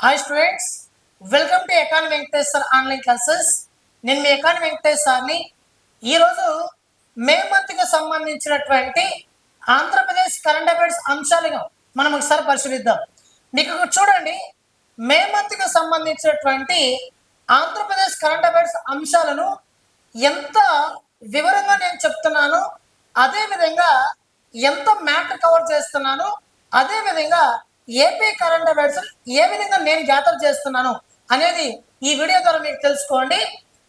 Hi students, welcome to economy Venkatesh sir online classes. నేను మీ economy Venkatesh సార్ని. ఈరోజు మే మంత్కి సంబంధించినటువంటి ఆంధ్రప్రదేశ్ కరెంట్ అఫైర్స్ అంశాలుగా మనం ఒకసారి పరిశీలిద్దాం. మీకు చూడండి, మే మంత్కి సంబంధించినటువంటి ఆంధ్రప్రదేశ్ కరెంట్ అఫైర్స్ అంశాలను ఎంత వివరంగా నేను చెప్తున్నాను, అదేవిధంగా ఎంత మ్యాటర్ కవర్ చేస్తున్నాను, అదేవిధంగా ఏపీ కరెంట్ అఫైర్స్ ఏ విధంగా నేను గ్యాదర్ చేస్తున్నాను అనేది ఈ వీడియో ద్వారా మీకు తెలుసుకోండి.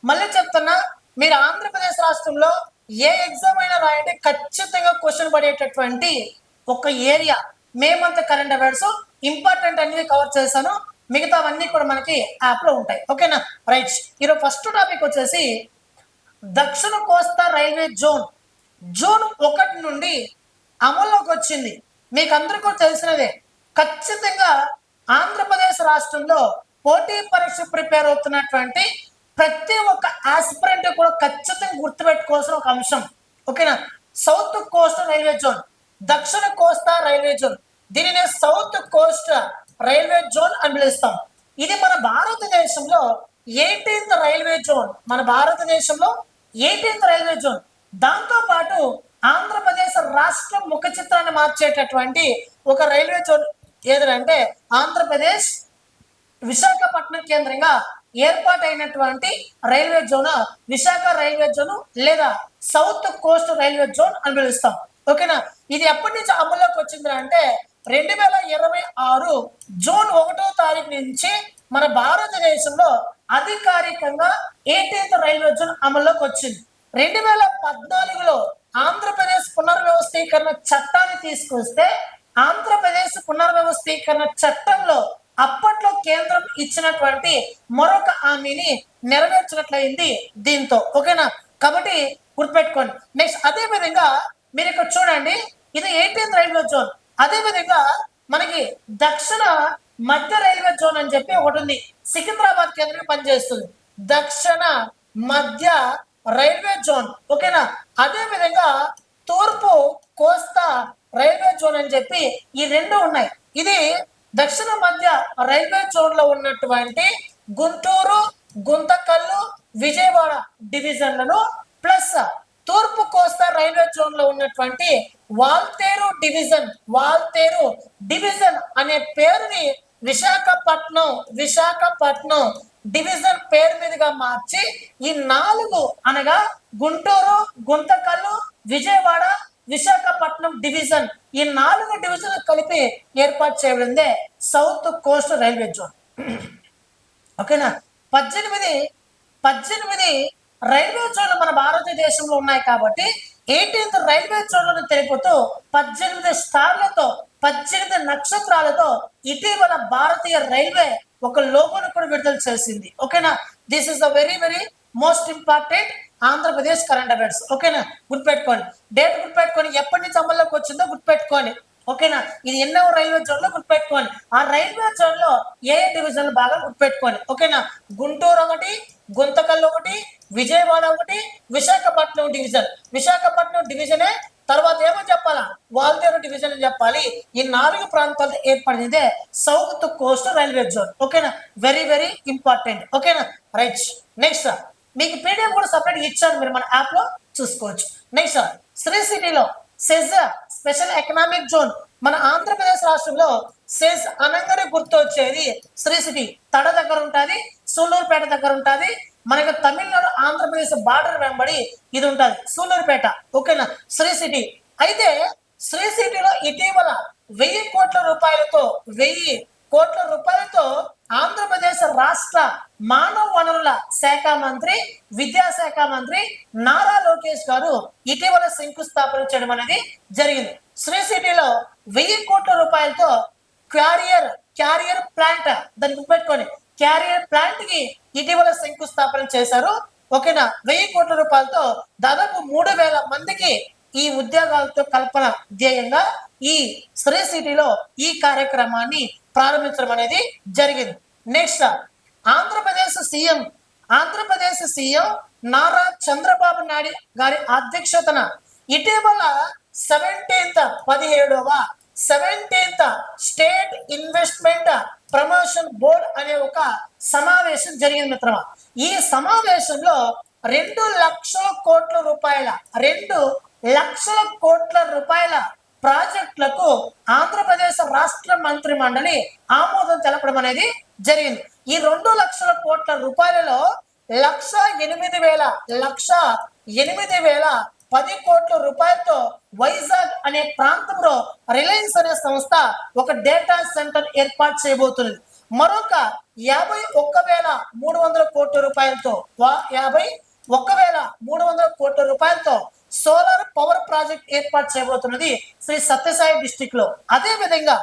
మళ్ళీ చెప్తున్నా, మీరు ఆంధ్రప్రదేశ్ రాష్ట్రంలో ఏ ఎగ్జామ్ అయినా రాయండి, ఖచ్చితంగా క్వశ్చన్ పడేటటువంటి ఒక area May month current affairs important అనేది కవర్ చేశాను. మిగతావన్నీ కూడా మనకి యాప్లో ఉంటాయి. ఓకేనా? రైట్. ఈరోజు ఫస్ట్ టాపిక్ వచ్చేసి దక్షిణ కోస్తా రైల్వే జోన్ జూన్ 1 నుండి అమల్లోకి వచ్చింది. మీకు అందరికీ తెలిసినదే. ఖచ్చితంగా ఆంధ్రప్రదేశ్ రాష్ట్రంలో పోటీ పరీక్ష ప్రిపేర్ అవుతున్నటువంటి ప్రతి ఒక్క ఆస్పిరెంట్ కూడా ఖచ్చితంగా గుర్తుపెట్టుకోవాల్సిన ఒక అంశం. ఓకేనా? సౌత్ కోస్ట్ రైల్వే జోన్, దక్షిణ కోస్తా రైల్వే జోన్, దీనిని సౌత్ కోస్ట్ రైల్వే జోన్ అని పిలుస్తాం. ఇది మన భారతదేశంలో 18th రైల్వే జోన్. మన భారతదేశంలో 18th రైల్వే జోన్. దాంతో పాటు ఆంధ్రప్రదేశ్ రాష్ట్ర ముఖ చిత్రాన్ని మార్చేటటువంటి ఒక రైల్వే జోన్ ఏదంటే ఆంధ్రప్రదేశ్ విశాఖపట్నం కేంద్రంగా ఏర్పాటైనటువంటి railway zone Visakha railway zone లేదా సౌత్ కోస్ట్ రైల్వే జోన్ అని పిలుస్తాం. ఓకేనా? ఇది ఎప్పటి నుంచి అమల్లోకి వచ్చింది అంటే 2026 జూన్ 1వ తారీఖు నుంచి మన భారతదేశంలో అధికారికంగా 18th రైల్వే జోన్ అమల్లోకి వచ్చింది. 2014లో ఆంధ్రప్రదేశ్ పునర్వ్యవస్థీకరణ చట్టాన్ని తీసుకొస్తే ఆంధ్రప్రదేశ్ పునర్వ్యవస్థీకరణ చట్టంలో అప్పట్లో కేంద్రం ఇచ్చినటువంటి మరొక హామీని నెరవేర్చినట్లయింది దీంతో. ఓకేనా? కాబట్టి గుర్తుపెట్టుకోండి. నెక్స్ట్ అదే విధంగా మీరు ఇక్కడ చూడండి, ఇది 18th రైల్వే జోన్. అదే విధంగా మనకి దక్షిణ మధ్య రైల్వే జోన్ అని చెప్పి ఒకటి ఉంది. సికింద్రాబాద్ కేంద్రంగా పనిచేస్తుంది దక్షిణ మధ్య రైల్వే జోన్. ఓకేనా? అదే విధంగా తూర్పు కోస్తా రైల్వే జోన్ అని చెప్పి ఈ రెండు ఉన్నాయి. ఇది దక్షిణ మధ్య రైల్వే జోన్ లో ఉన్నటువంటి గుంటూరు, గుంతకల్లు, విజయవాడ డివిజన్లను ప్లస్ తూర్పు కోస్తా రైల్వే జోన్ లో ఉన్నటువంటి వాల్తేరు డివిజన్ అనే పేరుని విశాఖపట్నం డివిజన్ పేరు మీదుగా మార్చి ఈ 4 అనగా గుంటూరు, గుంతకల్లు, విజయవాడ, విశాఖపట్నం డివిజన్, ఈ 4 డివిజన్లు కలిపి ఏర్పాటు చేయబడిందే సౌత్ కోస్ట్ రైల్వే జోన్. ఓకేనా? 18 రైల్వే జోన్లు మన భారతదేశంలో ఉన్నాయి కాబట్టి 18th రైల్వే జోన్లను తెలుపుతూ 18 స్టార్లతో 18 నక్షత్రాలతో ఇటీవల భారతీయ రైల్వే ఒక లోగోను కూడా విడుదల చేసింది. ఓకేనా? This is the very most important Andhra Pradesh current affairs. ఓకేనా? గుర్తుపెట్టుకోండి, డేట్ గుర్తుపెట్టుకొని, ఎప్పటి నుంచి అమల్లోకి వచ్చిందో గుర్తుపెట్టుకోండి. ఓకేనా? ఇది ఎన్నో రైల్వే జోన్ లో గుర్తుపెట్టుకోండి. ఆ రైల్వే జోన్ లో ఏ డివిజన్లు బాగా గుర్తుపెట్టుకోండి. ఓకేనా? గుంటూరు ఒకటి, గుంతకల్లు ఒకటి, విజయవాడ ఒకటి, విశాఖపట్నం డివిజన్. విశాఖపట్నం డివిజనే తర్వాత ఏమో చెప్పాలా, వాల్తేరు డివిజన్ అని చెప్పాలి. ఈ 4 ప్రాంతాలతో ఏర్పడిందే సౌత్ కోస్ట్ రైల్వే జోన్. ఓకేనా? Very important. ఓకేనా? రైట్. నెక్స్ట్ మీకు పీడిఎఫ్ కూడా సపరేట్ ఇచ్చాను, మీరు మన యాప్ లో చూసుకోవచ్చు. నెక్స్ట్ శ్రీ సిటీలో సెజ్ స్పెషల్ ఎకనామిక్ జోన్. మన ఆంధ్రప్రదేశ్ రాష్ట్రంలో సెజ్ అనగానే గుర్తు వచ్చేది శ్రీ సిటీ. తడ దగ్గర ఉంటుంది, సూళ్ళూరుపేట దగ్గర ఉంటుంది. మనకి తమిళనాడు ఆంధ్రప్రదేశ్ బార్డర్ వెంబడి ఇది ఉంటుంది, సూళ్ళూరుపేట. ఓకేనా? శ్రీ సిటీ. అయితే శ్రీ సిటీలో ఇటీవల 1000 కోట్ల రూపాయలతో ఆంధ్రప్రదేశ్ రాష్ట్ర మానవ వనరుల శాఖ మంత్రి, విద్యాశాఖ మంత్రి నారా లోకేష్ గారు ఇటీవల శంకుస్థాపన చేయడం అనేది జరిగింది. శ్రీ సిటీలో 1000 కోట్ల రూపాయలతో క్యారియర్ ప్లాంట్, దాన్ని గుర్తుపెట్టుకోండి, క్యారియర్ ప్లాంట్ కి ఇటీవల శంకుస్థాపన చేశారు. ఓకేనా? 1000 కోట్ల రూపాయలతో దాదాపు 3000 మందికి ఈ ఉద్యోగాలతో కల్పన ధ్యేయంగా ఈ శ్రీ సిటీలో ఈ కార్యక్రమాన్ని ప్రారంభించడం అనేది జరిగింది. నెక్స్ట్ ఆంధ్రప్రదేశ్ సీఎం నారా చంద్రబాబు నాయుడు గారి అధ్యక్షతన ఇటీవల 17th state investment promotion board అనే ఒక సమావేశం జరిగింది మిత్రమా. ఈ సమావేశంలో 2,00,00,000 ప్రాజెక్టులకు ఆంధ్రప్రదేశ్ రాష్ట్ర మంత్రి మండలి ఆమోదం తెలపడం అనేది జరిగింది. ఈ 2,00,00,000 1,08,010 వైజాగ్ అనే ప్రాంతంలో రిలయన్స్ అనే సంస్థ ఒక డేటా సెంటర్ ఏర్పాటు చేయబోతున్నది. మరొక 51,300 కోట్ల రూపాయలతో సోలార్ పవర్ ప్రాజెక్ట్ ఏర్పాటు చేయబోతున్నది శ్రీ సత్యసాయి డిస్టిక్ లో. అదే విధంగా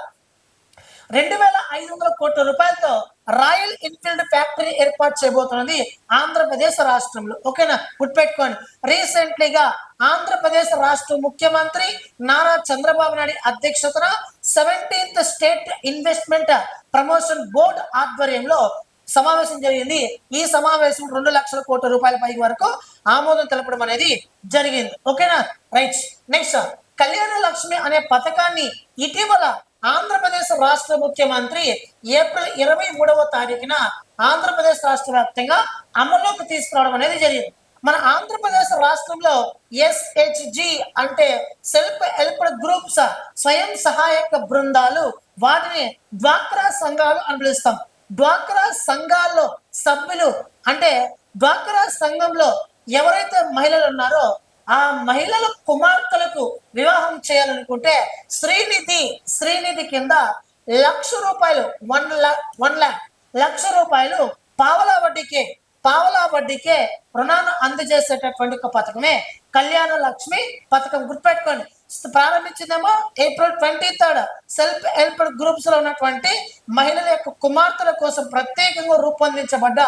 2,500 కోట్ల రూపాయలతో రాయల్ ఎన్ఫీల్డ్ ఫ్యాక్టరీ ఏర్పాటు చేయబోతున్నది ఆంధ్రప్రదేశ్ రాష్ట్రంలో. ఓకేనా, గుర్తుపెట్టుకోండి. రీసెంట్లీగా ఆంధ్రప్రదేశ్ రాష్ట్ర ముఖ్యమంత్రి నారా చంద్రబాబు నాయుడు అధ్యక్షతన 17th state investment promotion board ఆధ్వర్యంలో సమావేశం జరిగింది. ఈ సమావేశం 2,00,000 కోట్ల రూపాయల పై వరకు ఆమోదం తెలపడం అనేది జరిగింది. ఓకేనా, రైట్. నెక్స్ట్, కళ్యాణ లక్ష్మి అనే పథకాన్ని ఇటీవల ఆంధ్రప్రదేశ్ రాష్ట్ర ముఖ్యమంత్రి ఏప్రిల్ 23వ తారీఖున ఆంధ్రప్రదేశ్ రాష్ట్ర వ్యాప్తంగా అమల్లోకి తీసుకురావడం అనేది జరిగింది. మన ఆంధ్రప్రదేశ్ రాష్ట్రంలో SHG అంటే సెల్ఫ్ హెల్ప్డ్ గ్రూప్స్, స్వయం సహాయక బృందాలు, వాటిని డ్వాక్రా సంఘాలు అని పిలుస్తాం. డ్వాక్రా సంఘాల్లో సభ్యులు అంటే డ్వాక్రా సంఘంలో ఎవరైతే మహిళలు ఉన్నారో ఆ మహిళల కుమార్తెలకు వివాహం చేయాలనుకుంటే శ్రీనిధి కింద ₹1,00,000 పావలా వడ్డీకే రుణాన్ని అందజేసేటటువంటి ఒక పథకమే కళ్యాణ లక్ష్మి పథకం. గుర్తుపెట్టుకోండి. ప్రారంభించిందేమో April 23rd. Self helped groups లో ఉన్నటువంటి మహిళల యొక్క కుమార్తెల కోసం ప్రత్యేకంగా రూపొందించబడ్డ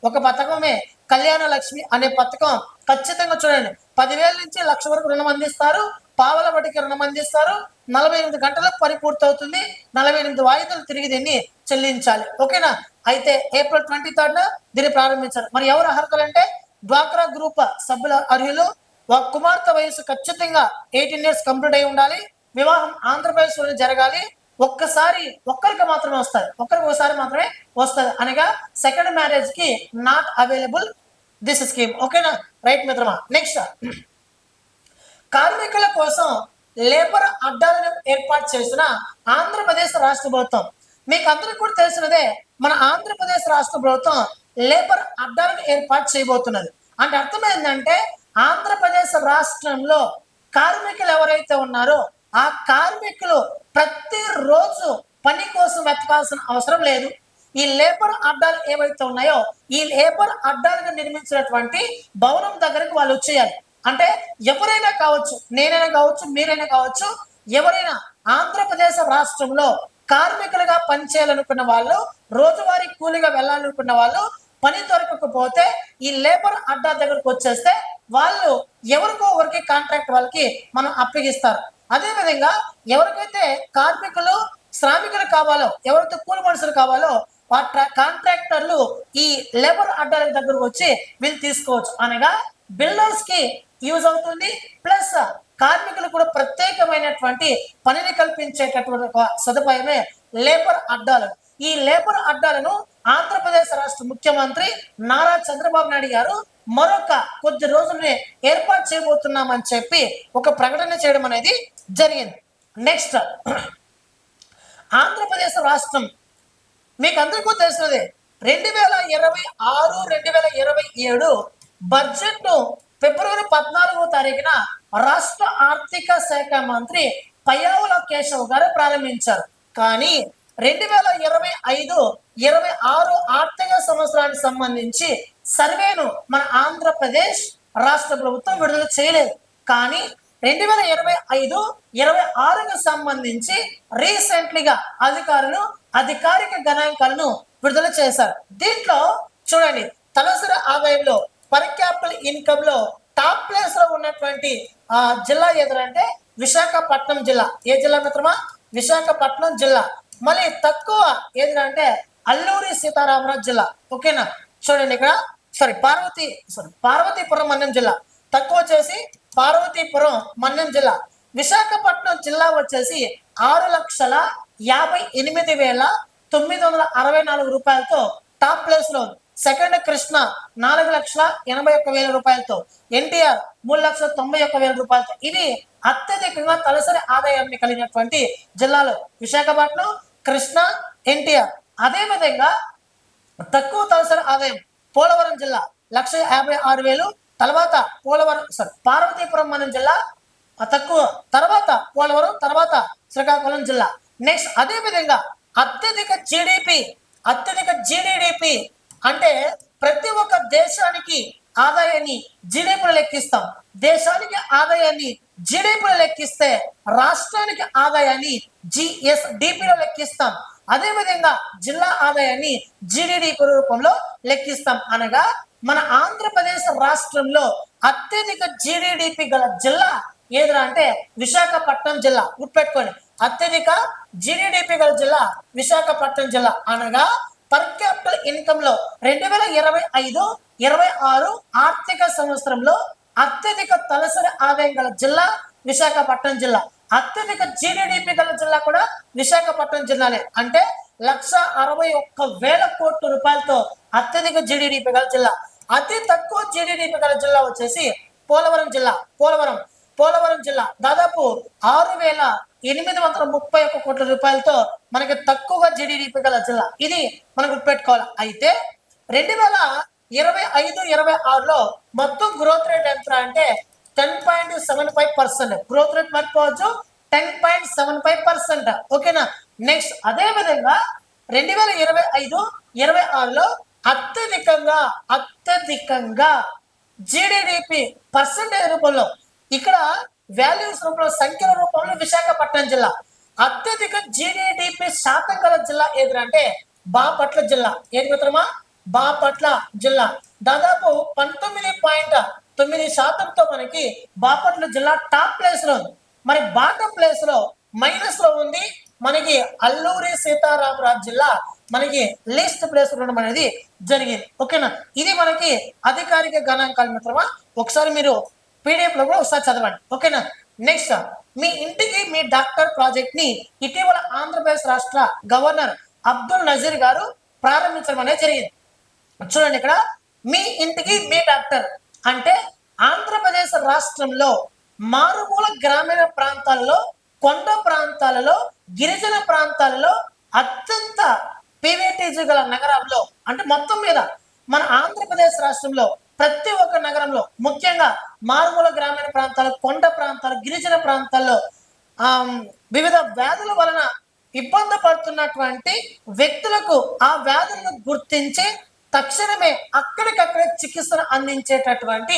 ఒక పథకమే కళ్యాణ లక్ష్మి అనే పథకం. ఖచ్చితంగా చూడండి, 10,000 నుంచి 1,00,000 వరకు రుణం అందిస్తారు. పావల వడ్డీకి రుణం అందిస్తారు. 48 గంటలకు పని పూర్తవుతుంది. 48 వాయిదాలు తిరిగి దీన్ని చెల్లించాలి. ఓకేనా. అయితే ఏప్రిల్ 23rd దీన్ని ప్రారంభించారు. మరి ఎవరు అర్హతలు అంటే డ్వాక్రా గ్రూప్ సభ్యుల అర్హులు. ఒక కుమార్తె వయసు ఖచ్చితంగా 18 years కంప్లీట్ అయి ఉండాలి. వివాహం ఆంధ్రప్రదేశ్ లో జరగాలి. ఒక్కరికి మాత్రమే వస్తుంది, ఒకసారి మాత్రమే వస్తుంది అనగా సెకండ్ మ్యారేజ్ కి నాట్ అవైలబుల్ దిస్ స్కీమ్. ఓకేనా, రైట్ మిత్రమా. నెక్స్ట్, కార్మికుల కోసం లేబర్ అడ్డాలను ఏర్పాటు చేసిన ఆంధ్రప్రదేశ్ రాష్ట్ర ప్రభుత్వం. మీకు అందరికీ కూడా తెలిసినదే, మన ఆంధ్రప్రదేశ్ రాష్ట్ర ప్రభుత్వం లేబర్ అడ్డాలను ఏర్పాటు చేయబోతున్నది. అంటే అర్థం ఏంటంటే ఆంధ్రప్రదేశ్ రాష్ట్రంలో కార్మికులు ఎవరైతే ఉన్నారో ఆ కార్మికులు ప్రతిరోజు పని కోసం వెతకాల్సిన అవసరం లేదు. ఈ లేబర్ అడ్డాలు ఏవైతే ఉన్నాయో ఈ లేబర్ అడ్డాలుగా నిర్మించినటువంటి భవనం దగ్గరకు వాళ్ళు వచ్చేయాలి. అంటే ఎవరైనా కావచ్చు, నేనైనా కావచ్చు, మీరైనా కావచ్చు, ఎవరైనా ఆంధ్రప్రదేశ్ రాష్ట్రంలో కార్మికులుగా పనిచేయాలనుకున్న వాళ్ళు, రోజువారీ కూలీగా వెళ్ళాలనుకున్న వాళ్ళు, పని దొరకకపోతే ఈ లేబర్ అడ్డా దగ్గరకు వచ్చేస్తే వాళ్ళు ఎవరికో ఒకరికి కాంట్రాక్ట్ వాళ్ళకి మనం అప్పగిస్తారు. అదేవిధంగా ఎవరికైతే కార్మికులు శ్రామికులు కావాలో, ఎవరైతే కూలి మనుషులు కావాలో కాంట్రాక్టర్లు ఈ లేబర్ అడ్డాల దగ్గరకు వచ్చి వీళ్ళు తీసుకోవచ్చు. అనగా బిల్డర్స్ కి యూజ్ అవుతుంది, ప్లస్ కార్మికులు కూడా ప్రత్యేకమైనటువంటి పనిని కల్పించేటటువంటి సదుపాయమే లేబర్ అడ్డాలు. ఈ లేబర్ అడ్డాలను ఆంధ్రప్రదేశ్ రాష్ట్ర ముఖ్యమంత్రి నారా చంద్రబాబు నాయుడు గారు మరొక కొద్ది రోజుల్ని ఏర్పాటు చేయబోతున్నామని చెప్పి ఒక ప్రకటన చేయడం అనేది జరిగింది. నెక్స్ట్, ఆంధ్రప్రదేశ్ రాష్ట్రం మీకు అందరికీ తెలిసినదే 2026-2027 బడ్జెట్ ను ఫిబ్రవరి 14వ తారీఖున రాష్ట్ర ఆర్థిక శాఖ మంత్రి పయ్యావుల కేశవ్ గారు ప్రారంభించారు. కానీ 2025-26 ఆర్థిక సంవత్సరానికి సంబంధించి సర్వేను మన ఆంధ్రప్రదేశ్ రాష్ట్ర ప్రభుత్వం విడుదల చేయలేదు. కానీ 2025-26కు సంబంధించి రీసెంట్లీగా అధికారులు అధికారిక గణాంకాలను విడుదల చేశారు. దీంట్లో చూడండి, తలసరి ఆదాయంలో పర్ క్యాపిటల్ ఇన్కమ్ లో టాప్ ప్లేస్ లో ఉన్నటువంటి జిల్లా ఏదంటే విశాఖపట్నం జిల్లా. ఏ జిల్లా మిత్రమా? విశాఖపట్నం జిల్లా. మళ్ళీ తక్కువ ఏదంటే అల్లూరి సీతారామరాజు జిల్లా. ఓకేనా, చూడండి ఇక్కడ పార్వతీపురం మన్యం జిల్లా. తక్కువ వచ్చేసి పార్వతీపురం మన్యం జిల్లా. విశాఖపట్నం జిల్లా వచ్చేసి 6,58,000 964 రూపాయలతో టాప్ ప్లేస్ లో. సెకండ్ కృష్ణ 4,81,000 రూపాయలతో. ఎన్టీఆర్ 3,91,000 రూపాయలతో. ఇవి అత్యధికంగా తలసరి ఆదాయాన్ని కలిగినటువంటి జిల్లాలు విశాఖపట్నం, కృష్ణ, ఎన్టీఆర్. అదే విధంగా తక్కువ తలసరి ఆదాయం పోలవరం జిల్లా 1,56,000. తర్వాత పోలవరం పార్వతీపురం మన జిల్లా తక్కువ, తర్వాత పోలవరం, తర్వాత శ్రీకాకుళం జిల్లా. నెక్స్ట్ అదే విధంగా అత్యధిక జీడిడిపి అంటే ప్రతి ఒక్క దేశానికి ఆదాయాన్ని జీడీపీలో లెక్కిస్తాం. దేశానికి ఆదాయాన్ని జీడీపీలో లెక్కిస్తే రాష్ట్రానికి ఆదాయాన్ని జిఎస్డిపిలో లెక్కిస్తాం. అదే విధంగా జిల్లా ఆదాయాన్ని జీడీపీ రూపంలో లెక్కిస్తాం. అనగా మన ఆంధ్రప్రదేశ్ రాష్ట్రంలో అత్యధిక జీడీపీ గల జిల్లా ఏదిరా అంటే విశాఖపట్నం జిల్లా. గుర్తుపెట్టుకోండి, అత్యధిక జీడీపీ గల జిల్లా విశాఖపట్నం జిల్లా. అనగా పర్ క్యాపిటల్ ఇన్కమ్ లో 2025-26 ఆర్థిక సంవత్సరంలో అత్యధిక తలసరి ఆదాయం గల జిల్లా విశాఖపట్నం జిల్లా. అత్యధిక జీడీపీ గల జిల్లా కూడా విశాఖపట్నం జిల్లానే. అంటే 1,61,000 కోట్ల రూపాయలతో అత్యధిక జీడీపీ గల జిల్లా. అతి తక్కువ జీడీపీ గల జిల్లా వచ్చేసి పోలవరం జిల్లా. పోలవరం జిల్లా దాదాపు 6,831 కోట్ల రూపాయలతో మనకి తక్కువగా జీడీపీ గల జిల్లా. ఇది మనం గుర్తుపెట్టుకోవాలి. అయితే 2025-26లో మొత్తం గ్రోత్ రేట్ ఎంత అంటే 10.75%. గ్రోత్ రేట్ మర్చిపోవచ్చు, 10.75%. ఓకేనా. నెక్స్ట్ అదే విధంగా 2025-26లో అత్యధికంగా జీడీపీ పర్సెంటేజ్ రూపంలో, ఇక్కడ వాల్యూస్ రూపంలో, సంఖ్యల రూపంలో విశాఖపట్నం జిల్లా అత్యధిక జీడీపీ శాతం గల జిల్లా ఏదంటే బాపట్ల జిల్లా. ఏది మిత్రమా? బాపట్ల జిల్లా. దాదాపు 19.9% మనకి బాపట్ల జిల్లా టాప్ ప్లేస్ లో ఉంది. మరి బాటమ్ ప్లేస్ లో మైనస్ లో ఉంది మనకి అల్లూరి సీతారామరాజు జిల్లా మనకి లీస్ట్ ప్లేస్ ఉండడం అనేది జరిగింది. ఓకేనా. ఇది మనకి అధికారిక గణాంకాలు మిత్రమా. ఒకసారి మీరు పీడిఎఫ్ లో కూడా ఒకసారి చదవండి. ఓకేనా. నెక్స్ట్ మీ ఇంటికి మీ డాక్టర్ ప్రాజెక్ట్ ని ఇటీవల ఆంధ్రప్రదేశ్ రాష్ట్ర గవర్నర్ అబ్దుల్ నజీర్ గారు ప్రారంభించడం అనేది జరిగింది. చూడండి, ఇక్కడ మీ ఇంటికి మీ డాక్టర్ అంటే ఆంధ్రప్రదేశ్ రాష్ట్రంలో మారుమూల గ్రామీణ ప్రాంతాలలో, కొండ ప్రాంతాలలో, గిరిజన ప్రాంతాలలో అత్యంత పీవీటీజీ గల నగరంలో, అంటే మొత్తం మీద మన ఆంధ్రప్రదేశ్ రాష్ట్రంలో ప్రతి ఒక్క నగరంలో, ముఖ్యంగా మారుమూల గ్రామీణ ప్రాంతాలు, కొండ ప్రాంతాలు, గిరిజన ప్రాంతాల్లో వివిధ వ్యాధుల వలన ఇబ్బంది పడుతున్నటువంటి వ్యక్తులకు ఆ వ్యాధులను గుర్తించి తక్షణమే అక్కడికక్కడే చికిత్సను అందించేటటువంటి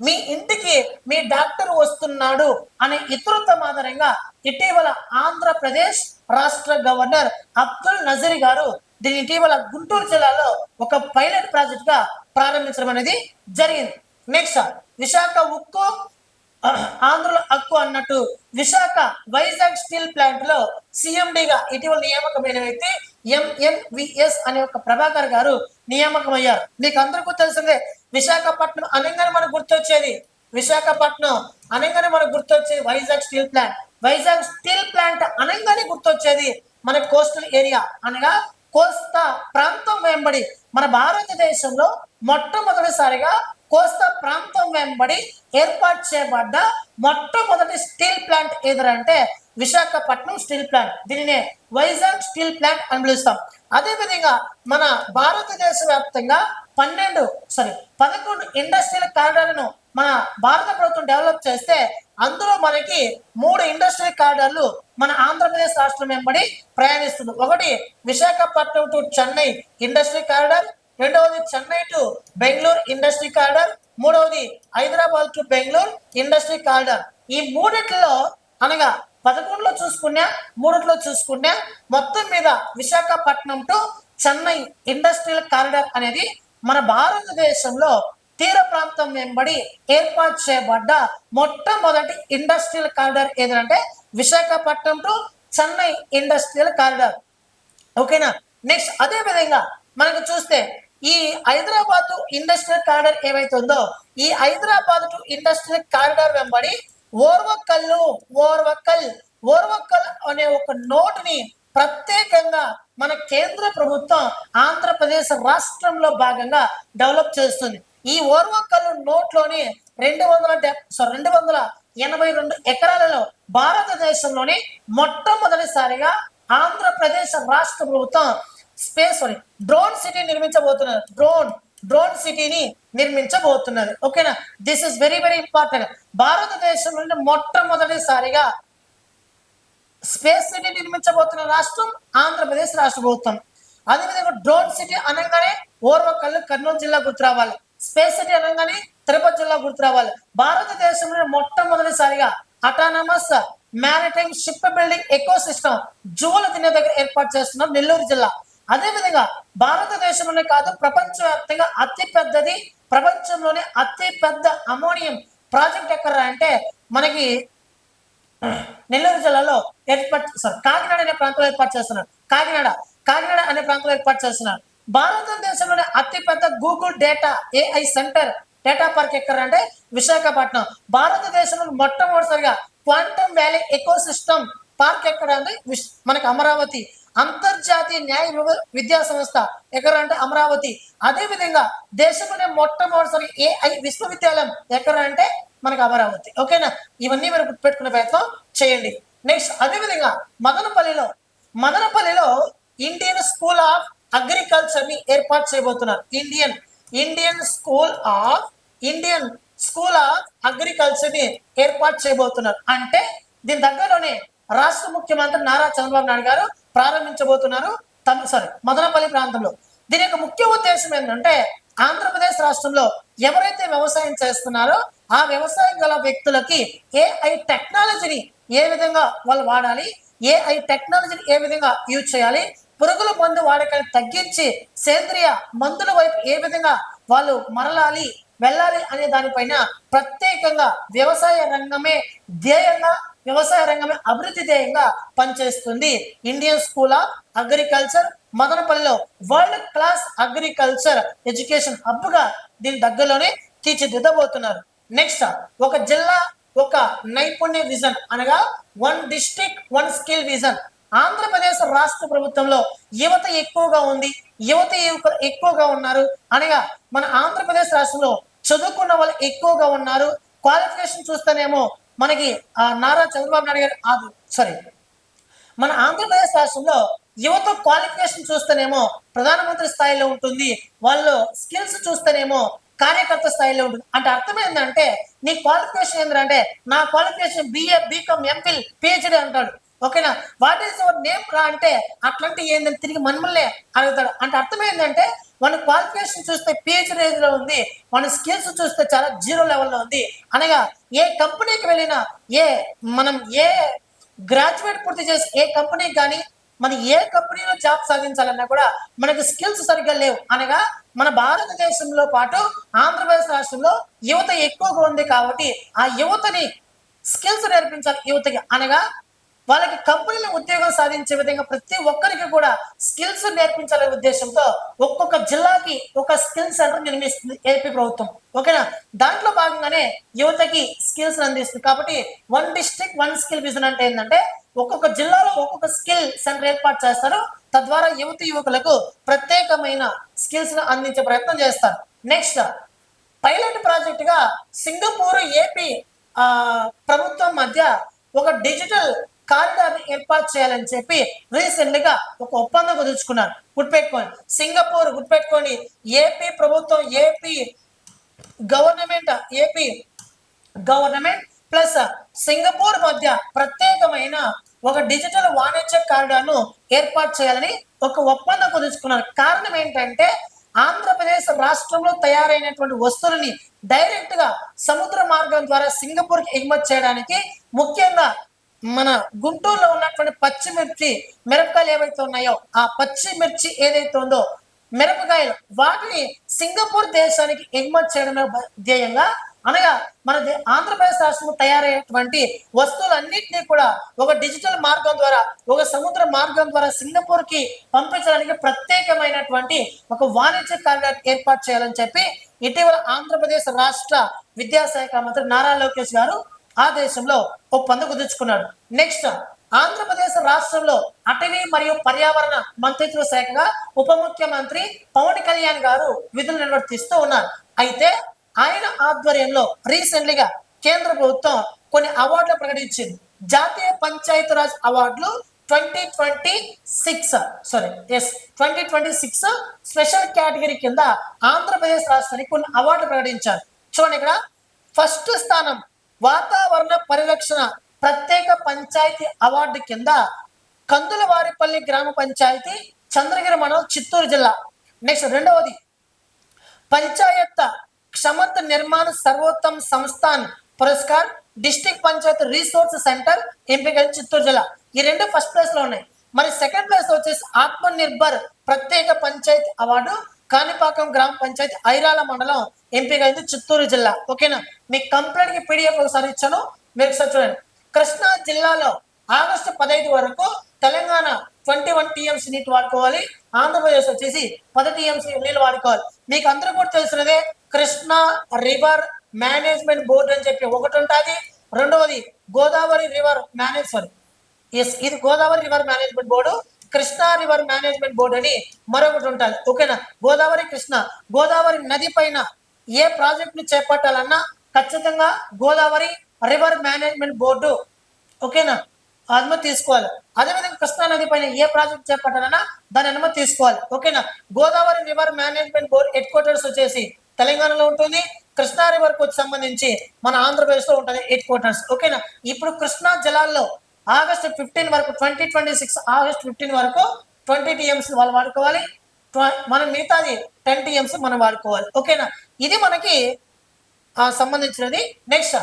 మీ ఇంటికి మీ డాక్టర్ వస్తున్నాడు అనే ఇతరుత్వం ఆధారంగా ఇటీవల ఆంధ్రప్రదేశ్ రాష్ట్ర గవర్నర్ అబ్దుల్ నజీర్ గారు దీని ఇటీవల గుంటూరు జిల్లాలో ఒక పైలట్ ప్రాజెక్ట్ గా ప్రారంభించడం అనేది జరిగింది. నెక్స్ట్ విశాఖ ఉక్కు ఆంధ్రుల హక్కు అన్నట్టు విశాఖ వైజాగ్ స్టీల్ ప్లాంట్ లో సిఎండిగా ఇటీవల నియామకమైన వ్యక్తి ఎంఎన్విఎస్ అనే ఒక ప్రభాకర్ గారు నియామకమయ్యారు. మీకు అందరికీ తెలిసిందే, విశాఖపట్నం అనగానే మనకు గుర్తొచ్చేది Vizag steel plant. Vizag steel plant అనగానే గుర్తొచ్చేది మన కోస్టల్ ఏరియా, అనగా కోస్తా ప్రాంతం వెంబడి మన భారతదేశంలో మొట్టమొదటిసారిగా కోస్తా ప్రాంతం వెంబడి ఏర్పాటు చేయబడ్డ మొట్టమొదటి స్టీల్ ప్లాంట్ ఏదంటే విశాఖపట్నం స్టీల్ ప్లాంట్. దీనినే వైజాగ్ స్టీల్ ప్లాంట్ అని పిలుస్తాం. అదేవిధంగా మన భారతదేశ వ్యాప్తంగా 11 ఇండస్ట్రియల్ కారిడార్లను మన భారత ప్రభుత్వం డెవలప్ చేస్తే అందులో మనకి 3 ఇండస్ట్రియల్ కారిడార్లు మన ఆంధ్రప్రదేశ్ రాష్ట్రం వెంబడి ప్రయాణిస్తుంది. ఒకటి Visakhapatnam to Chennai industrial corridor, రెండవది Chennai to Bengaluru industry corridor, మూడవది Hyderabad to Bengaluru industry corridor. ఈ మూడిట్లో అనగా 11లో చూసుకున్నా, 3లో చూసుకున్నా, మొత్తం మీద Visakhapatnam to Chennai industrial corridor అనేది మన భారతదేశంలో తీర ప్రాంతం వెంబడి ఏర్పాటు చేయబడ్డ మొట్టమొదటి ఇండస్ట్రియల్ కారిడార్ ఏదంటే Visakhapatnam to Chennai industrial corridor. ఓకేనా. నెక్స్ట్ అదే విధంగా మనకు చూస్తే ఈ హైదరాబాద్ ఇండస్ట్రియల్ కారిడార్ ఏవైతే ఉందో ఈ హైదరాబాద్ టు ఇండస్ట్రియల్ కారిడార్ వెంబడి ఓర్వకల్ అనే ఒక నోటుని ప్రత్యేకంగా మన కేంద్ర ప్రభుత్వం ఆంధ్రప్రదేశ్ రాష్ట్రంలో భాగంగా డెవలప్ చేస్తుంది. ఈ ఓర్వకల్లు నోట్లోని 282 ఎకరాలలో భారతదేశంలోని మొట్టమొదటిసారిగా ఆంధ్రప్రదేశ్ రాష్ట్ర ప్రభుత్వం డ్రోన్ సిటీ నిర్మించబోతున్నారు. డ్రోన్ సిటీని నిర్మించబోతున్నది. ఓకేనా, this is very very important. భారతదేశంలోని మొట్టమొదటిసారిగా స్పేస్ సిటీ నిర్మించబోతున్న రాష్ట్రం ఆంధ్రప్రదేశ్ రాష్ట్ర ప్రభుత్వం. అదేవిధంగా డ్రోన్ సిటీ అనగానే ఓర్వకల్లు కర్నూలు జిల్లా గుర్తు రావాలి. స్పేస్ సిటీ అనగానే తిరుపతి జిల్లా గుర్తు రావాలి. భారతదేశంలో మొట్టమొదటిసారిగా autonomous maritime ship building eco system జువల దినే దగ్గర ఏర్పాటు చేస్తున్నారు నెల్లూరు జిల్లా. అదేవిధంగా భారతదేశంలోనే కాదు, ప్రపంచవ్యాప్తంగా ప్రపంచంలోనే అతిపెద్ద అమోనియం ప్రాజెక్ట్ ఎక్కడ అంటే మనకి నెల్లూరు జిల్లాలో కాకినాడ అనే ప్రాంతంలో ఏర్పాటు చేస్తున్నారు. కాకినాడ అనే ప్రాంతంలో ఏర్పాటు చేస్తున్నారు. భారతదేశంలోనే అతిపెద్ద Google AI center data park ఎక్కడ అంటే విశాఖపట్నం. భారతదేశంలో మొట్టమొదటిసారిగా quantum valley eco system park ఎక్కడ అంటే మనకి అమరావతి. అంతర్జాతీయ న్యాయ విద్యా సంస్థ ఎక్కడ అంటే అమరావతి. అదేవిధంగా దేశంలోనే మొట్టమొదటిసారి ఏఐ విశ్వవిద్యాలయం ఎక్కడ అంటే మనకు అమరావతి. ఓకేనా, ఇవన్నీ మీరు గుర్తుపెట్టుకునే ప్రయత్నం చేయండి. నెక్స్ట్ అదేవిధంగా మదనపల్లిలో ఇండియన్ స్కూల్ ఆఫ్ అగ్రికల్చర్ ని ఏర్పాటు చేయబోతున్నారు. ఇండియన్ స్కూల్ ఆఫ్ అగ్రికల్చర్ ని ఏర్పాటు చేయబోతున్నారు. అంటే దీని దగ్గరలోనే రాష్ట్ర ముఖ్యమంత్రి నారా చంద్రబాబు నాయుడు గారు ప్రారంభించబోతున్నారు మదనపల్లి ప్రాంతంలో. దీని యొక్క ముఖ్య ఉద్దేశం ఏంటంటే ఆంధ్రప్రదేశ్ రాష్ట్రంలో ఎవరైతే వ్యవసాయం చేస్తున్నారో ఆ వ్యవసాయం గల వ్యక్తులకి ఏఐ టెక్నాలజీని ఏ విధంగా వాళ్ళు వాడాలి, ఏఐ టెక్నాలజీని ఏ విధంగా యూజ్ చేయాలి, పురుగుల మందు వాడకాన్ని తగ్గించి సేంద్రియ మందుల వైపు ఏ విధంగా వాళ్ళు వెళ్ళాలి అనే దానిపైన ప్రత్యేకంగా వ్యవసాయ రంగమే అభివృద్ధి ధ్యేయంగా పనిచేస్తుంది ఇండియన్ స్కూల్ ఆఫ్ అగ్రికల్చర్ మదనపల్లిలో. World class agriculture education hub గా దీని దగ్గరలోనే తీర్చిదిద్దబోతున్నారు. నెక్స్ట్ ఒక జిల్లా ఒక నైపుణ్య విజన్ అనగా 1 డిస్ట్రిక్ట్ 1 స్కిల్ విజన్. ఆంధ్రప్రదేశ్ రాష్ట్ర ప్రభుత్వంలో యువత ఎక్కువగా ఉంది, యువకులు ఎక్కువగా ఉన్నారు అనగా మన ఆంధ్రప్రదేశ్ రాష్ట్రంలో చదువుకున్న వాళ్ళు ఎక్కువగా ఉన్నారు. క్వాలిఫికేషన్ చూస్తేనేమో మనకి నారా చంద్రబాబు నాయుడు గారు మన ఆంధ్రప్రదేశ్ రాష్ట్రంలో యువత క్వాలిఫికేషన్ చూస్తేనేమో ప్రధానమంత్రి స్థాయిలో ఉంటుంది, వాళ్ళు స్కిల్స్ చూస్తేనేమో కార్యకర్త స్థాయిలో ఉంటుంది. అంటే అర్థం ఏంటంటే నీ క్వాలిఫికేషన్ ఏంటంటే నా qualification BA BCom MPhil PhD అంటాడు. ఓకేనా, వాట్ ఈస్ యువర్ నేమ్ రా అంటే అట్లాంటి ఏంటంటే తిరిగి మనమల్నే అడుగుతాడు. అంటే అర్థం ఏంటంటే మన క్వాలిఫికేషన్ చూస్తే PhD రేంజ్ లో ఉంది, మన స్కిల్స్ చూస్తే చాలా 0 లెవెల్లో ఉంది. అనగా ఏ కంపెనీకి వెళ్ళినా మనం ఏ గ్రాడ్యుయేట్ పూర్తి చేసి ఏ కంపెనీకి కానీ మన ఏ కంపెనీలో జాబ్ సాధించాలన్నా కూడా మనకి స్కిల్స్ సరిగ్గా లేవు. అనగా మన భారతదేశంలో పాటు ఆంధ్రప్రదేశ్ రాష్ట్రంలో యువత ఎక్కువగా ఉంది కాబట్టి ఆ యువతని స్కిల్స్ నేర్పించాలి యువతకి. అనగా వాళ్ళకి కంపెనీలో ఉద్యోగం సాధించే విధంగా ప్రతి ఒక్కరికి కూడా స్కిల్స్ నేర్పించాలనే ఉద్దేశంతో ఒక్కొక్క జిల్లాకి ఒక స్కిల్ సెంటర్ నిర్మిస్తుంది ఏపీ ప్రభుత్వం. ఓకేనా, దాంట్లో భాగంగానే యువతకి స్కిల్స్ అందిస్తుంది. కాబట్టి 1 డిస్ట్రిక్ట్ 1 స్కిల్ విజన్ అంటే ఏంటంటే ఒక్కొక్క జిల్లాలో ఒక్కొక్క స్కిల్ సెంటర్ ఏర్పాటు చేస్తారు. తద్వారా యువకులకు ప్రత్యేకమైన స్కిల్స్ అందించే ప్రయత్నం చేస్తారు. నెక్స్ట్ పైలట్ ప్రాజెక్ట్ గా సింగపూర్ ఏపీ ప్రభుత్వం మధ్య ఒక డిజిటల్ కారిడార్ ఏర్పాటు చేయాలని చెప్పి రీసెంట్ గా ఒక ఒప్పందం కుదుర్చుకున్నారు. గుర్తుపెట్టుకోండి, సింగపూర్ గుర్తుపెట్టుకోండి. ఏపీ ప్రభుత్వం ఏపీ గవర్నమెంట్ ప్లస్ సింగపూర్ మధ్య ప్రత్యేకమైన ఒక డిజిటల్ వాణిజ్య కారిడార్ ను ఏర్పాటు చేయాలని ఒక ఒప్పందం కుదుర్చుకున్నారు. కారణం ఏంటంటే ఆంధ్రప్రదేశ్ రాష్ట్రంలో తయారైనటువంటి వస్తువులని డైరెక్ట్ గా సముద్ర మార్గం ద్వారా సింగపూర్ కి ఎగుమతి చేయడానికి, ముఖ్యంగా మన గుంటూరులో ఉన్నటువంటి మిరపకాయలు ఏవైతే ఉన్నాయో ఆ పచ్చిమిర్చి ఏదైతే ఉందో మిరపకాయలు వాటిని సింగపూర్ దేశానికి ఎగుమతి చేయడమే ధ్యేయంగా, అనగా మన ఆంధ్రప్రదేశ్ రాష్ట్రంలో తయారయ్యేటువంటి వస్తువులన్నింటినీ కూడా ఒక డిజిటల్ మార్గం ద్వారా ఒక సముద్ర మార్గం ద్వారా సింగపూర్ కి పంపించడానికి ప్రత్యేకమైనటువంటి ఒక వాణిజ్య కారిడార్ ఏర్పాటు చేయాలని చెప్పి ఇటీవల ఆంధ్రప్రదేశ్ రాష్ట్ర విద్యాశాఖ మంత్రి నారా లోకేష్ గారు ఆ దేశంలో ఒప్పందం కుదుర్చుకున్నాడు. నెక్స్ట్ ఆంధ్రప్రదేశ్ రాష్ట్రంలో అటవీ మరియు పర్యావరణ మంత్రిత్వ శాఖగా ఉప ముఖ్యమంత్రి పవన్ కళ్యాణ్ గారు విధులు నిర్వర్తిస్తూ ఉన్నారు. అయితే ఆయన ఆధ్వర్యంలో రీసెంట్లీగా కేంద్ర ప్రభుత్వం కొన్ని అవార్డులు ప్రకటించింది. జాతీయ పంచాయతీరాజ్ అవార్డులు 2026 స్పెషల్ కేటగిరీ కింద ఆంధ్రప్రదేశ్ రాష్ట్రానికి కొన్ని అవార్డులు ప్రకటించారు. చూడండి, ఇక్కడ ఫస్ట్ స్థానం వాతావరణ పరిరక్షణ ప్రత్యేక పంచాయతీ అవార్డు కింద కందులవారిపల్లి గ్రామ పంచాయతీ, చంద్రగిరి మండలం, చిత్తూరు జిల్లా. నెక్స్ట్ రెండవది పంచాయత్ క్షమత నిర్మాణ సర్వోత్తమ సంస్థాన్ పురస్కార్ డిస్ట్రిక్ట్ పంచాయత్ రీసోర్స్ సెంటర్ ఎంపిక చిత్తూరు జిల్లా. ఈ రెండు ఫస్ట్ ప్లేస్ లో ఉన్నాయి. మరి సెకండ్ ప్లేస్ వచ్చేసి ఆత్మ నిర్భర్ ప్రత్యేక పంచాయతీ అవార్డు కాణిపాకం గ్రామ పంచాయతీ, ఐరాల మండలం, ఎంపిక అయింది చిత్తూరు జిల్లా. ఓకేనా, మీకు కంప్లీట్ గా పీడిఎఫ్ ఒకసారి ఇచ్చాను, మీరు ఒకసారి చూడండి. కృష్ణా జిల్లాలో ఆగస్టు 15 వరకు తెలంగాణ 21 టీఎంసీ నీటి వాడుకోవాలి, ఆంధ్రప్రదేశ్ వచ్చేసి 10 టీఎంసీ నీళ్ళు వాడుకోవాలి. మీకు అందరూ కూడా తెలిసినదే కృష్ణా రివర్ మేనేజ్మెంట్ బోర్డు అని చెప్పి ఒకటి ఉంటుంది. రెండవది గోదావరి రివర్ ఇది Godavari river management board, Krishna river management board అని మరొకటి ఉంటుంది. ఓకేనా, గోదావరి నది పైన ఏ ప్రాజెక్ట్ ని చేపట్టాలన్నా ఖచ్చితంగా గోదావరి రివర్ మేనేజ్మెంట్ బోర్డు ఓకేనా అనుమతి తీసుకోవాలి. అదేవిధంగా కృష్ణా నది పైన ఏ ప్రాజెక్ట్ చేపట్టాలన్నా దాని అనుమతి తీసుకోవాలి. ఓకేనా, Godavari river management board head quarters వచ్చేసి తెలంగాణలో ఉంటుంది. కృష్ణా రివర్ కు సంబంధించి మన ఆంధ్రప్రదేశ్ లో ఉంటుంది హెడ్ క్వార్టర్స్. ఓకేనా, ఇప్పుడు కృష్ణా జలాల్లో ఆగస్టు 15 వరకు 2026 ఆగస్టు 15 వరకు 20 టీఎంసీ వాళ్ళు వాడుకోవాలి, మనం మిగతాది 10 టీఎంసీ మనం వాడుకోవాలి. ఓకేనా, ఇది మనకి సంబంధించినది. నెక్స్ట్,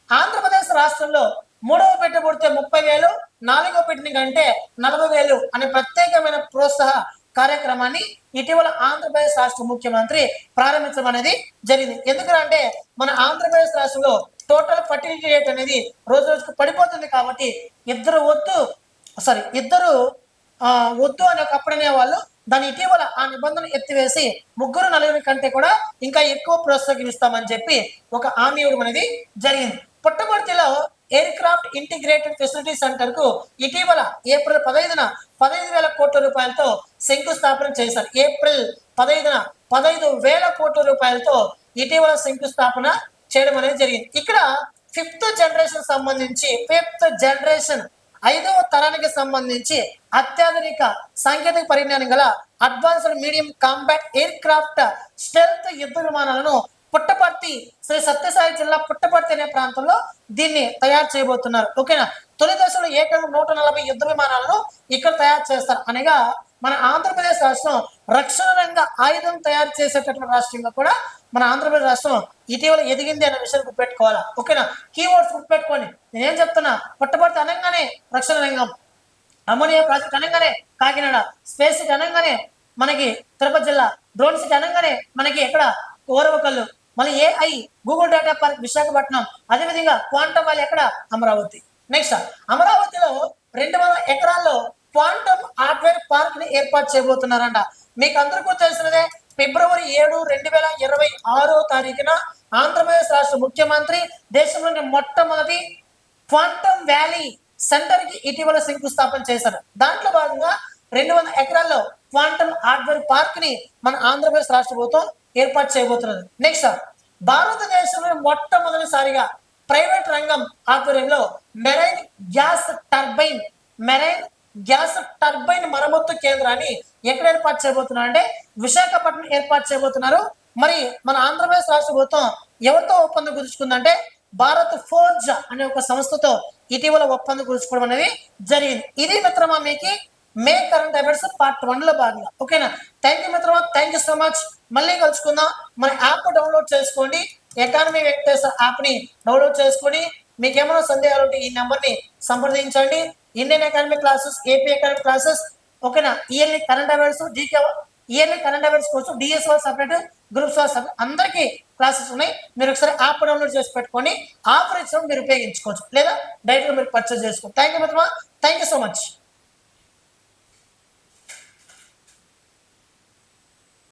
ఆంధ్రప్రదేశ్ రాష్ట్రంలో మూడవ పెట్ట పుడితే 30,000, నాలుగవ పెట్టిన కంటే 40,000 అనే ప్రత్యేకమైన ప్రోత్సాహ కార్యక్రమాన్ని ఇటీవల ఆంధ్రప్రదేశ్ రాష్ట్ర ముఖ్యమంత్రి ప్రారంభించడం అనేది జరిగింది. ఎందుకంటే మన ఆంధ్రప్రదేశ్ రాష్ట్రంలో టోటల్ ఫర్టిలిటీ రేట్ అనేది రోజు రోజుకు పడిపోతుంది. కాబట్టి ఇద్దరు వద్దు అని ఒకప్పుడు అనేవాళ్ళు, దాని ఇటీవల ఆ నిబంధన ఎత్తివేసి 3, 4 కంటే కూడా ఇంకా ఎక్కువ ప్రోత్సహిస్తామని చెప్పి ఒక హామీ ఇవ్వడం అనేది జరిగింది. పుట్టపర్తిలో air craft integrated facility centre కు ఇటీవల ఏప్రిల్ 15న 15,000 కోట్ల రూపాయలతో శంకుస్థాపన చేశారు. ఏప్రిల్ 15న 15,000 కోట్ల రూపాయలతో ఇటీవల శంకుస్థాపన చేయడం అనేది జరిగింది. ఇక్కడ 5th జనరేషన్ సంబంధించి 5వ తరానికి సంబంధించి అత్యాధునిక సాంకేతిక పరిజ్ఞానం గల advanced medium combat aircraft stealth యుద్ధ విమానాలను పుట్టపర్తి, శ్రీ సత్యసాయి జిల్లా పుట్టపర్తి అనే ప్రాంతంలో దీన్ని తయారు చేయబోతున్నారు. ఓకేనా, తొలి దశలో ఏకంగా 140 యుద్ధ విమానాలను ఇక్కడ తయారు చేస్తారు. అనగా మన ఆంధ్రప్రదేశ్ రాష్ట్రం రక్షణ రంగ ఆయుధం తయారు చేసేటటువంటి రాష్ట్రంగా కూడా మన ఆంధ్రప్రదేశ్ రాష్ట్రం ఇటీవల ఎదిగింది అనే విషయాన్ని గుర్తుపెట్టుకోవాలా. ఓకేనా, కీవర్డ్స్ గుర్తుపెట్టుకోండి. నేనేం చెప్తున్నా, పుట్టపర్తి అనగానే రక్షణ రంగం, అమ్మోనియా ప్రాజెక్ట్ అనగానే కాకినాడ, స్పేస్ సిటీ అనగానే మనకి తిరుపతి జిల్లా, డ్రోన్ సిటీ అనగానే మనకి ఎక్కడ ఓరవకల్లు, మళ్ళీ AI Google data park Visakhapatnam, అదేవిధంగా క్వాంటమ్ వ్యాలీ ఎక్కడ అమరావతి. నెక్స్ట్, అమరావతిలో 200 ఎకరాల్లో క్వాంటమ్ హార్డ్వేర్ పార్క్ ని ఏర్పాటు చేయబోతున్నారంట. మీకు అందరికీ తెలిసినదే, ఫిబ్రవరి 7, 2026 ఆంధ్రప్రదేశ్ రాష్ట్ర ముఖ్యమంత్రి దేశంలోని మొట్టమొదటి క్వాంటమ్ వ్యాలీ సెంటర్ కి ఇటీవల శంకుస్థాపన చేశారు. దాంట్లో భాగంగా 200 ఎకరాల్లో క్వాంటమ్ హార్డ్వేర్ పార్క్ ని మన ఆంధ్రప్రదేశ్ రాష్ట్ర ప్రభుత్వం ఏర్పాటు చేయబోతున్నది. నెక్స్ట్, భారతదేశంలో మొట్టమొదటిసారిగా ప్రైవేట్ రంగం ఆధ్వర్యంలో మెరైన్ గ్యాస్ టర్బైన్ మరమ్మత్తు కేంద్రాన్ని ఎక్కడ ఏర్పాటు చేయబోతున్నారు అంటే విశాఖపట్నం ఏర్పాటు చేయబోతున్నారు. మరి మన ఆంధ్రప్రదేశ్ రాష్ట్ర ప్రభుత్వం ఎవరితో ఒప్పందం కుదుర్చుకుందంటే భారత్ ఫోర్జ్ అనే ఒక సంస్థతో ఇటీవల ఒప్పందం కుదుర్చుకోవడం అనేది జరిగింది. ఇది మిత్రమా మీకు మే కరెంట్ అఫైర్స్ పార్ట్ 1 లో భాగంగా. ఓకేనా, థ్యాంక్ యూ మిత్రమా, థ్యాంక్ యూ సో మచ్. మళ్ళీ కలుసుకుందాం. మన యాప్ డౌన్లోడ్ చేసుకోండి, ఎకానమీ వెంకటేశ్వర యాప్ ని డౌన్లోడ్ చేసుకొని మీకు ఏమైనా సందేహాలు ఉంటే ఈ నెంబర్ ని సంప్రదించండి. Indian economy classes, AP economy classes, ఓకేనా, yearly current affairs, yearly current affairs కోసం డిఎస్ వాళ్ళు సపరేట్, గ్రూప్స్ వాళ్ళు సపరేట్, అందరికీ క్లాసెస్ ఉన్నాయి. మీరు ఒకసారి యాప్ డౌన్లోడ్ చేసి పెట్టుకొని ఆఫర్ ఇచ్చడం మీరు ఉపయోగించుకోవచ్చు, లేదా డైరెక్ట్గా మీరు పర్చేస్ చేసుకోవచ్చు. థ్యాంక్ యూ మిత్రమా, థ్యాంక్ యూ సో మచ్.